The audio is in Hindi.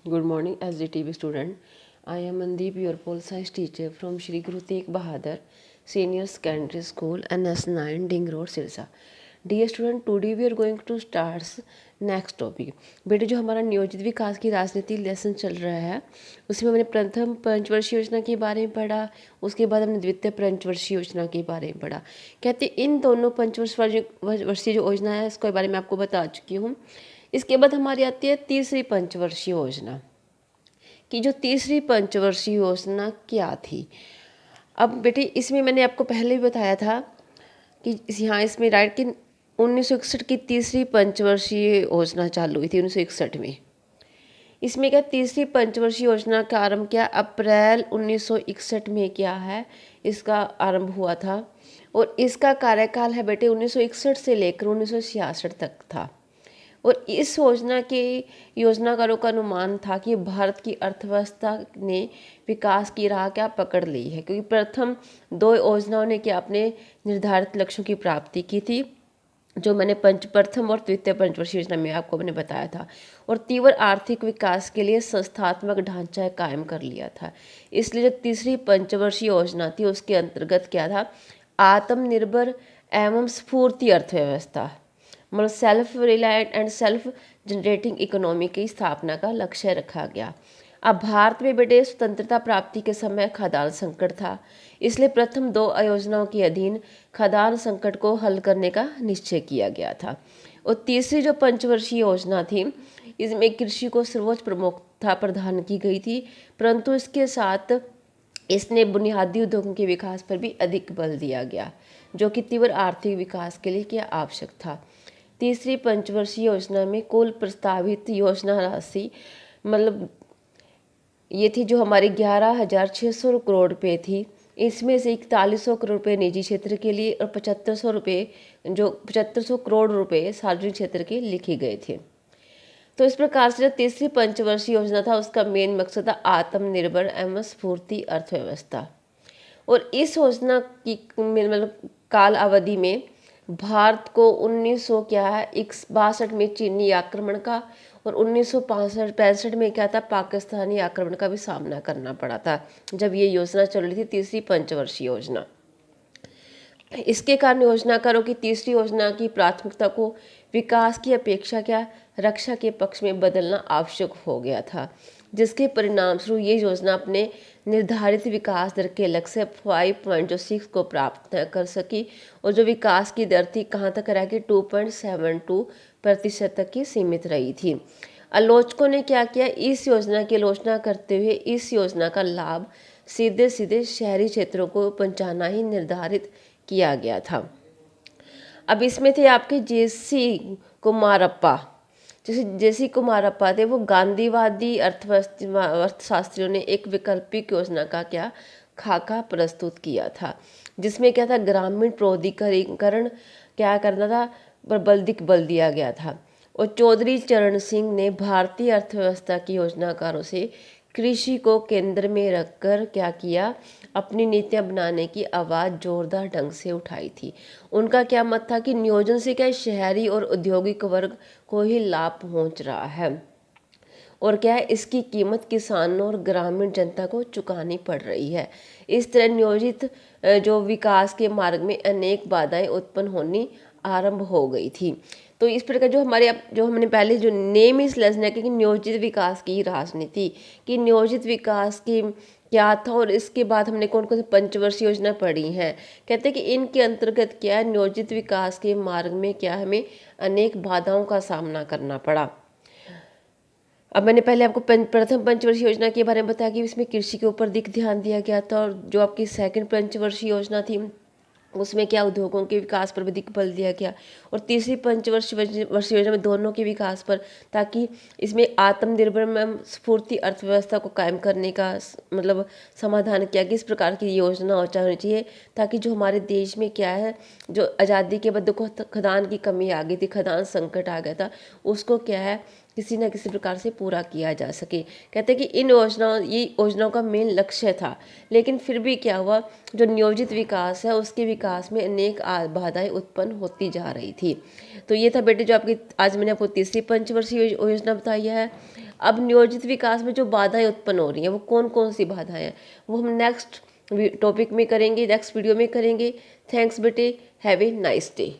Good morning, SDTV student. I am Mandeep, your pol science teacher from Shri Guru Tegh Bahadur Senior Secondary School, NS9, Ding Road, Sirsa. Dear student, today we are going to start next topic. बेटे, जो हमारा नियोजित विकास की राजनीति लेसन चल रहा है उसमें हमने प्रथम पंचवर्षीय योजना के बारे में पढ़ा, उसके बाद हमने द्वितीय पंचवर्षीय योजना के बारे में पढ़ा। कहते इन दोनों पंचवर्षीय जो योजना है इसके बारे में आपको बता चुकी हूँ। इसके बाद हमारी आती है तीसरी पंचवर्षीय योजना कि जो तीसरी पंचवर्षीय योजना क्या थी। अब बेटे, इसमें मैंने आपको पहले भी बताया था कि यहाँ इसमें राइट कि 1961 की तीसरी पंचवर्षीय योजना चालू हुई थी 1961 में। इसमें क्या तीसरी पंचवर्षीय योजना का आरंभ क्या अप्रैल 1961 में क्या है इसका आरंभ हुआ था, और इसका कार्यकाल है बेटे 1961 से लेकर 1966 तक था। और इस योजना के योजनाकारों का अनुमान था कि भारत की अर्थव्यवस्था ने विकास की राह क्या पकड़ ली है, क्योंकि प्रथम दो योजनाओं ने क्या अपने निर्धारित लक्ष्यों की प्राप्ति की थी, जो मैंने प्रथम और द्वितीय पंचवर्षीय योजना में आपको मैंने बताया था, और तीव्र आर्थिक विकास के लिए संस्थात्मक ढांचा कायम कर लिया था। इसलिए जो तीसरी पंचवर्षीय योजना थी उसके अंतर्गत क्या था, आत्मनिर्भर एवं स्फूर्ति अर्थव्यवस्था, मतलब self reliant and self generating economy की स्थापना का लक्ष्य रखा गया। अब भारत में बेटे स्वतंत्रता प्राप्ति के समय खाद्यान्न संकट था, इसलिए प्रथम दो योजनाओं के अधीन खाद्यान्न संकट को हल करने का निश्चय किया गया था। और तीसरी जो पंचवर्षीय योजना थी इसमें कृषि को सर्वोच्च प्रमुखता प्रदान की गई थी, परंतु इसके साथ इसने बुनियादी उद्योगों के विकास पर भी अधिक बल दिया गया, जो कि तीव्र आर्थिक विकास के लिए क्या आवश्यक था। तीसरी पंचवर्षीय योजना में कुल प्रस्तावित योजना राशि मतलब ये थी जो हमारी 11,600 करोड़ रुपये थी। इसमें से 4100 करोड़ रुपये निजी क्षेत्र के लिए और 7500 करोड़ रुपये सार्वजनिक क्षेत्र के लिखे गए थे। तो इस प्रकार से जो तीसरी पंचवर्षीय योजना था उसका मेन मकसद था आत्मनिर्भर एवं स्फूर्ति अर्थव्यवस्था। और इस योजना की मतलब काल अवधि में भारत को 1962 में चीनी आक्रमण का और 1965 में क्या था पाकिस्तानी आक्रमण का भी सामना करना पड़ा था, जब ये योजना चल रही थी तीसरी पंचवर्षीय योजना। इसके कारण योजनाकारों की तीसरी योजना की प्राथमिकता को विकास की अपेक्षा क्या रक्षा के पक्ष में बदलना आवश्यक हो गया था, जिसके परिणाम स्वरूप ये योजना अपने निर्धारित विकास दर के लक्ष्य 5.6 को प्राप्त न कर सकी, और जो विकास की दर थी कहाँ तक रह गई 2.72% तक की सीमित रही थी। आलोचकों ने क्या किया, इस योजना की आलोचना करते हुए इस योजना का लाभ सीधे सीधे शहरी क्षेत्रों को पहुंचाना ही निर्धारित किया गया था। अब इसमें थे आपके जेसी कुमारप्पा। जैसे जेसी कुमारप्पा थे वो गांधीवादी अर्थशास्त्रियों ने एक वैकल्पिक योजना का क्या खाका प्रस्तुत किया था, जिसमें क्या था ग्रामीण प्रौद्योगिकीकरण क्या करना था पर बल दिया गया था। और चौधरी चरण सिंह ने भारतीय अर्थव्यवस्था की योजनाकारों से कृषि को केंद्र में रखकर क्या किया अपनी नीतियां बनाने की आवाज़ जोरदार ढंग से उठाई थी। उनका क्या मत था कि नियोजन से क्या शहरी और औद्योगिक वर्ग को ही लाभ पहुंच रहा है, और क्या है इसकी कीमत किसानों और ग्रामीण जनता को चुकानी पड़ रही है। इस तरह नियोजित जो विकास के मार्ग में अनेक बाधाएं उत्पन्न होनी आरंभ हो गई थी। तो इस प्रकार जो हमारे जो हमने पहले जो नेम इस लेसन है कि नियोजित विकास की राजनीति कि नियोजित विकास की क्या था, और इसके बाद हमने कौन कौन सी पंचवर्षीय योजना पढ़ी हैं। कहते हैं कि इनके अंतर्गत क्या है नियोजित विकास के मार्ग में क्या हमें अनेक बाधाओं का सामना करना पड़ा। अब मैंने पहले आपको प्रथम पंचवर्षीय योजना के बारे में बताया कि इसमें कृषि के ऊपर अधिक ध्यान दिया गया था, और जो आपकी सेकंड पंचवर्षीय योजना थी उसमें क्या उद्योगों के विकास पर भी अधिक बल दिया गया, और तीसरी पंचवर्षीय योजना में दोनों के विकास पर, ताकि इसमें आत्मनिर्भर में स्फूर्ति अर्थव्यवस्था को कायम करने का मतलब समाधान किया कि इस प्रकार की योजना होनी चाहिए, ताकि जो हमारे देश में क्या है जो आज़ादी के बाद देखो खदान की कमी आ गई थी, खदान संकट आ गया था, उसको क्या है किसी न किसी प्रकार से पूरा किया जा सके। कहते हैं कि ये योजनाओं का मेन लक्ष्य था, लेकिन फिर भी क्या हुआ जो नियोजित विकास है उसके विकास में अनेक बाधाएं उत्पन्न होती जा रही थी। तो ये था बेटे जो आपकी आज मैंने आपको तीसरी पंचवर्षीय योजना बताई है। अब नियोजित विकास में जो बाधाएं उत्पन्न हो रही हैं वो कौन कौन सी बाधाएं हैं वो हम नेक्स्ट टॉपिक में करेंगे, नेक्स्ट वीडियो में करेंगे। थैंक्स बेटे, हैव ए नाइस डे।